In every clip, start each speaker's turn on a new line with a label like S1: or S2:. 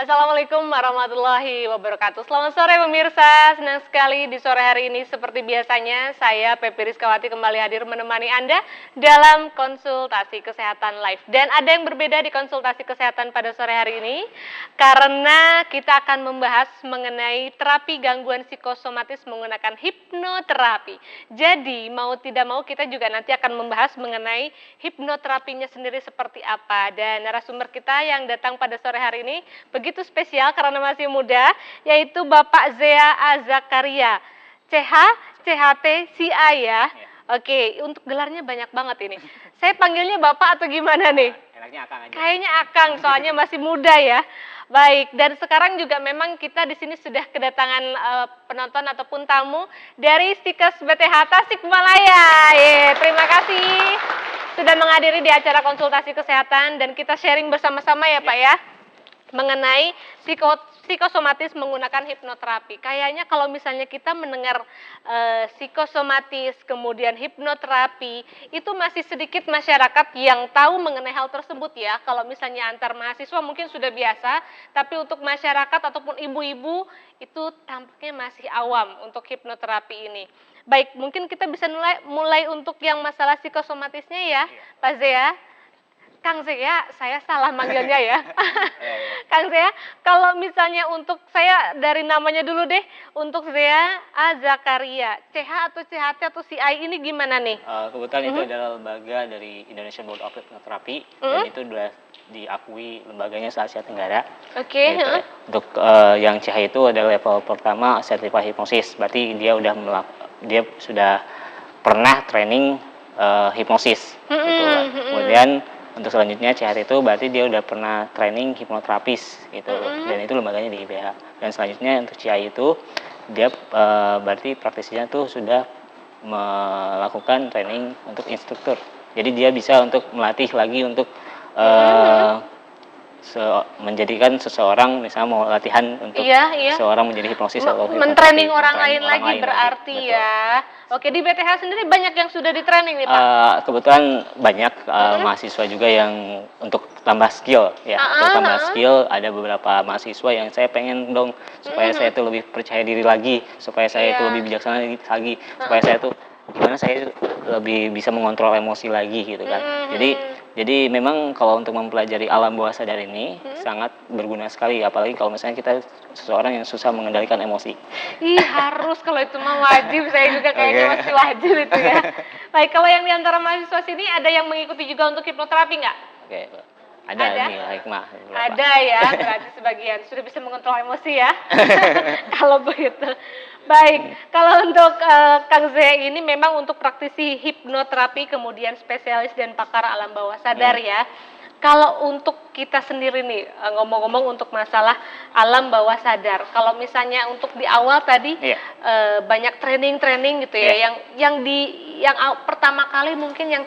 S1: Assalamualaikum warahmatullahi wabarakatuh. Selamat sore pemirsa, senang sekali di sore hari ini seperti biasanya saya Pepi Rizkawati kembali hadir menemani Anda dalam konsultasi kesehatan live. Dan ada yang berbeda di konsultasi kesehatan pada sore hari ini karena kita akan membahas mengenai terapi gangguan psikosomatis menggunakan hipnoterapi. Jadi mau tidak mau kita juga nanti akan membahas mengenai hipnoterapinya sendiri seperti apa. Dan narasumber kita yang datang pada sore hari ini begitu spesial karena masih muda, yaitu Bapak Zea Azakaria, CH, CHT, CA ya. Oke, untuk gelarnya banyak banget ini. Saya panggilnya Bapak atau gimana nih?
S2: Enaknya Akang aja.
S1: Kayaknya Akang, soalnya masih muda ya. Baik, dan sekarang juga memang kita di sini sudah kedatangan penonton ataupun tamu dari Stikes BTH Tasikmalaya. Terima kasih sudah menghadiri di acara konsultasi kesehatan dan kita sharing bersama-sama ya Pak ya. Mengenai psikosomatis menggunakan hipnoterapi. Kayaknya kalau misalnya kita mendengar psikosomatis kemudian hipnoterapi, itu masih sedikit masyarakat yang tahu mengenai hal tersebut ya. Kalau misalnya antar mahasiswa mungkin sudah biasa, tapi untuk masyarakat ataupun ibu-ibu itu tampaknya masih awam untuk hipnoterapi ini. Baik, mungkin kita bisa mulai untuk yang masalah psikosomatisnya ya, Pak Zea. Kang Zea, saya salah manggilnya ya. Kang Zea, kalau misalnya untuk saya dari namanya dulu deh, untuk Zea Azakaria, CH atau CHT atau CI ini gimana nih?
S2: Kebetulan itu adalah lembaga dari Indonesian Board of Hypnotherapy dan itu sudah diakui lembaganya se-Asia Tenggara.
S1: Oke.
S2: Gitu. Untuk yang CH itu adalah level pertama Certified Hypnosis, berarti dia sudah pernah training hipnosis. Gitu. Kemudian untuk selanjutnya CHT itu berarti dia udah pernah training hipnoterapis gitu dan itu lembaganya di IBH. Dan selanjutnya untuk CI itu dia berarti praktisinya tuh sudah melakukan training untuk instruktur. Jadi dia bisa untuk melatih lagi untuk menjadikan seseorang misalnya mau latihan untuk seorang menjadi hipnosis atau
S1: mentraining orang lain lagi berarti lagi. Ya. Oke, di BTH sendiri banyak yang sudah di-training nih, Pak?
S2: Kebetulan banyak mahasiswa juga yang untuk tambah skill ya. Untuk tambah skill ada beberapa mahasiswa yang saya pengen dong supaya saya itu lebih percaya diri lagi, supaya saya itu lebih bijaksana lagi, supaya saya itu gimana saya lebih bisa mengontrol emosi lagi gitu kan. Jadi memang kalau untuk mempelajari alam bawah sadar ini sangat berguna sekali, apalagi kalau misalnya kita seseorang yang susah mengendalikan emosi.
S1: Harus, kalau itu mah wajib, saya juga kayaknya masih wajib itu ya. Baik, kalau yang diantara mahasiswa sini ada yang mengikuti juga untuk hipnoterapi nggak?
S2: Oke, ada nih hikmah.
S1: Ada ya, berarti sebagian sudah bisa mengontrol emosi ya. Kalau begitu. Baik, kalau untuk Kang Zea ini memang untuk praktisi hipnoterapi kemudian spesialis dan pakar alam bawah sadar ya. Kalau untuk kita sendiri nih, ngomong-ngomong untuk masalah alam bawah sadar, kalau misalnya untuk di awal tadi banyak training gitu ya, yang pertama kali mungkin yang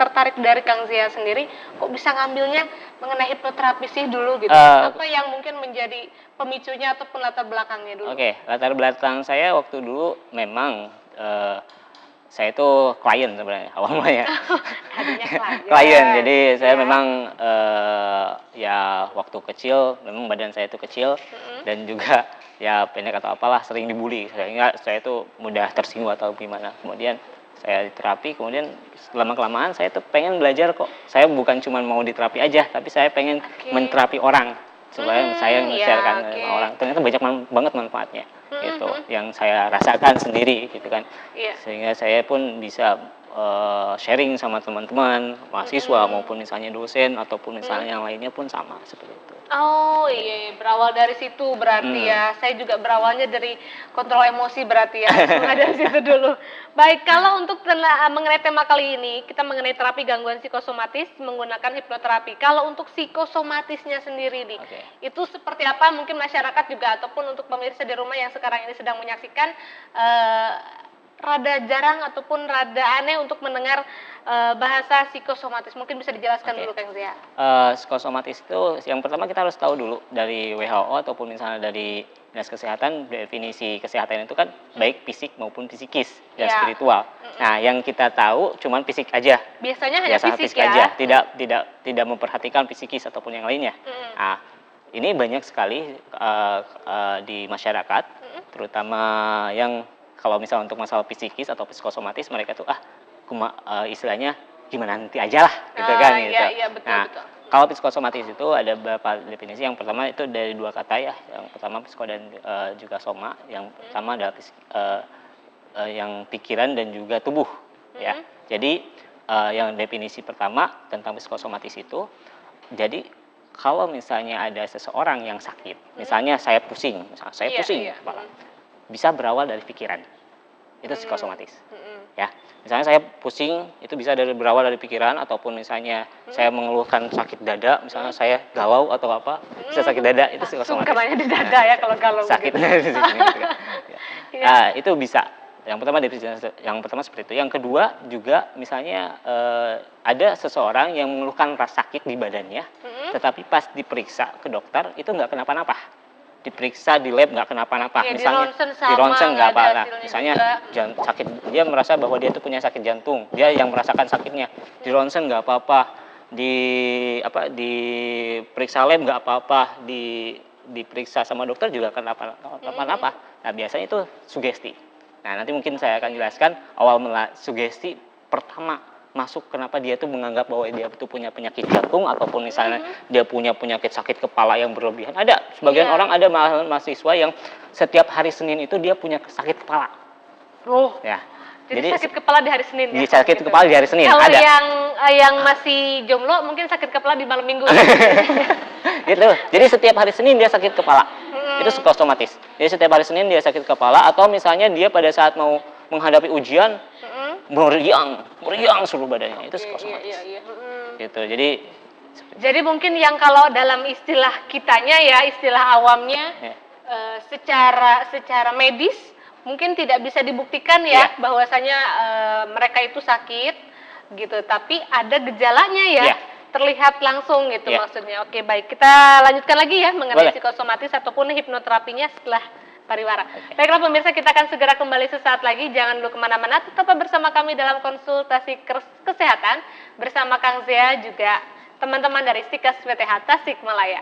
S1: tertarik dari Kang Zea sendiri, kok bisa ngambilnya mengenai hipnoterapi sih dulu gitu? Apa yang mungkin menjadi pemicunya ataupun latar belakangnya dulu?
S2: Oke, latar belakang saya waktu dulu memang saya itu klien sebenarnya awalnya. Klien. Jadi saya memang ya waktu kecil memang badan saya itu kecil dan juga ya pendek atau apalah sering dibully. Sehingga saya itu mudah tersinggung atau gimana. Kemudian saya terapi, kemudian lama-kelamaan saya tuh pengen belajar kok. Saya bukan cuma mau diterapi aja, tapi saya pengen menterapi orang supaya saya men-sharekan sama orang. Ternyata banyak banget manfaatnya gitu yang saya rasakan sendiri gitu kan. Sehingga saya pun bisa sharing sama teman-teman mahasiswa maupun misalnya dosen ataupun misalnya yang lainnya pun sama seperti itu.
S1: Oh iya, berawal dari situ berarti ya. Saya juga berawalnya dari kontrol emosi berarti ya. Mulai dari situ dulu. Baik, kalau untuk mengenai tema kali ini kita mengenai terapi gangguan psikosomatis menggunakan hipnoterapi. Kalau untuk psikosomatisnya sendiri nih, itu seperti apa? Mungkin masyarakat juga ataupun untuk pemirsa di rumah yang sekarang ini sedang menyaksikan rada jarang ataupun rada aneh untuk mendengar bahasa psikosomatis. Mungkin bisa dijelaskan dulu Kang Zea.
S2: Psikosomatis itu yang pertama kita harus tahu dulu dari WHO ataupun misalnya dari Dinas Kesehatan, definisi kesehatan itu kan baik fisik maupun psikis dan spiritual. Nah, yang kita tahu cuman fisik aja.
S1: Biasanya hanya fisik
S2: aja, tidak memperhatikan psikis ataupun yang lainnya. Nah, ini banyak sekali di masyarakat, terutama yang kalau misalnya untuk masalah psikis atau psikosomatis mereka tuh istilahnya gimana nanti aja lah gitu kan gitu.
S1: Iya, iya, betul,
S2: Nah,
S1: betul.
S2: kalau psikosomatis itu ada beberapa definisi. Yang pertama itu dari dua kata ya. Yang pertama psiko dan juga soma. Yang pertama adalah yang pikiran dan juga tubuh ya. Jadi yang definisi pertama tentang psikosomatis itu, jadi kalau misalnya ada seseorang yang sakit, misalnya saya pusing, kepala, bisa berawal dari pikiran. Itu psikosomatis. Ya, misalnya saya pusing, itu bisa berawal dari pikiran, ataupun misalnya saya mengeluhkan sakit dada, misalnya saya galau atau apa, bisa sakit dada, itu psikosomatis.
S1: Sungkemannya di dada ya kalau galau.
S2: Sakitnya di sini. Gitu kan. Nah, itu bisa. Yang pertama seperti itu. Yang kedua juga misalnya ada seseorang yang mengeluhkan rasa sakit di badannya, tetapi pas diperiksa ke dokter itu nggak kenapa-napa. Diperiksa di lab nggak kenapa-napa. Misalnya di ronsen nggak apa-apa. Misalnya sakit, dia merasa bahwa dia itu punya sakit jantung, dia yang merasakan sakitnya. Di ronsen nggak apa-apa. Diperiksa lab nggak apa-apa. Diperiksa sama dokter juga kenapa-napa. Nah, biasanya itu sugesti. Nah, nanti mungkin saya akan jelaskan awal mula sugesti pertama masuk kenapa dia tuh menganggap bahwa dia itu punya penyakit jantung, ataupun misalnya dia punya penyakit sakit kepala yang berlebihan. Ada sebagian orang, ada mahasiswa yang setiap hari Senin itu dia punya sakit kepala. Ya.
S1: Jadi sakit kepala di hari Senin ya?
S2: Sakit kepala di hari Senin.
S1: Kalau
S2: ada.
S1: yang masih jomblo mungkin sakit kepala di malam Minggu.
S2: Gitu. Jadi setiap hari Senin dia sakit kepala. Itu psikosomatis. Jadi setiap hari Senin dia sakit kepala, atau misalnya dia pada saat mau menghadapi ujian meriang seluruh badannya. Itu psikosomatis. Gitu. Jadi
S1: mungkin yang kalau dalam istilah kitanya ya, istilah awamnya secara medis mungkin tidak bisa dibuktikan ya bahwasanya mereka itu sakit gitu, tapi ada gejalanya ya. Terlihat langsung gitu maksudnya. Oke, baik, kita lanjutkan lagi ya mengenai psikosomatis ataupun hipnoterapinya setelah pariwara. Baiklah pemirsa, kita akan segera kembali sesaat lagi. Jangan dulu kemana-mana, tetap bersama kami dalam konsultasi kesehatan bersama Kang Zea juga teman-teman dari Stikas PTH Tasikmalaya.